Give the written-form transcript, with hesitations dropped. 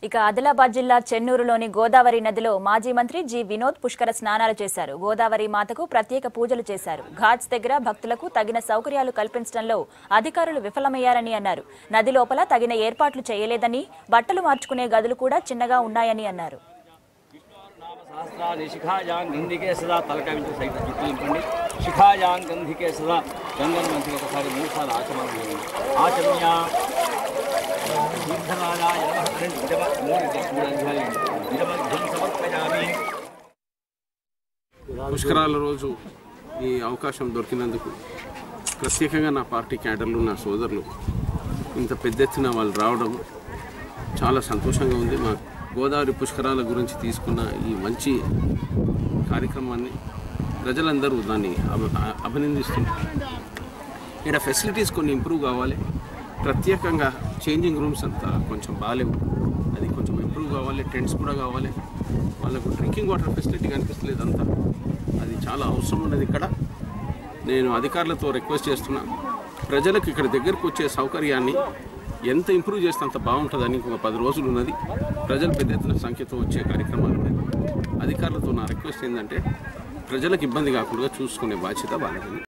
ఇక ఆదిలాబాద్ జిల్లా చెన్నూరులోని గోదావరి నదిలో మాజీ మంత్రి జి వినోద్ పుష్కర స్నానాలు చేశారు. గోదావరి మాతకు ప్రత్యేక పూజలు చేశారు. ఘాట్స్ దగ్గర భక్తులకు తగిన సౌకర్యాలు కల్పించడంలో అధికారులు విఫలమయ్యారని అన్నారు. నది లోపల తగిన ఏర్పాట్లు చేయలేదని, బట్టలు మార్చుకునే గదులు కూడా చిన్నగా ఉన్నాయని అన్నారు. గంధికే సదా తలకావించి సైత చిత్రించండి. శిఖాయాం గంధికే సదా గంగన మంచి ఒకసారి 3 సార్లు ఆచమన్య పుష్కరాల రోజు ఈ అవకాశం దొరికినందుకు ప్రత్యేకంగా నా పార్టీ క్యాడర్లు, నా సోదరులు ఇంత పెద్ద ఎత్తున వాళ్ళు రావడం చాలా సంతోషంగా ఉంది. మా గోదావరి పుష్కరాల గురించి తీసుకున్న ఈ మంచి కార్యక్రమాన్ని ప్రజలందరూ దాన్ని అభినందిస్తున్నారు. ఇక్కడ ఫెసిలిటీస్ కొన్ని ఇంప్రూవ్ కావాలి. ప్రత్యేకంగా చేంజింగ్ రూమ్స్ అంతా కొంచెం బాగాలేవు, అది కొంచెం ఇంప్రూవ్ కావాలి. టెంట్స్ కూడా కావాలి. వాళ్ళకు డ్రింకింగ్ వాటర్ ఫెసిలిటీ కనిపిస్తలేదు అంతా, అది చాలా అవసరం ఉన్నది. ఇక్కడ నేను అధికారులతో రిక్వెస్ట్ చేస్తున్నా, ప్రజలకు ఇక్కడ దగ్గరకు వచ్చే సౌకర్యాన్ని ఎంత ఇంప్రూవ్ చేస్తే అంత బాగుంటుందని. ఇంకొక 10 రోజులు ఉన్నది. ప్రజలు పెద్ద ఎత్తున సంఖ్యతో వచ్చే కార్యక్రమాలు ఉన్నాయి. అధికారులతో నా రిక్వెస్ట్ ఏంటంటే ప్రజలకు ఇబ్బంది కాకుండా చూసుకునే బాధ్యత వాళ్ళది.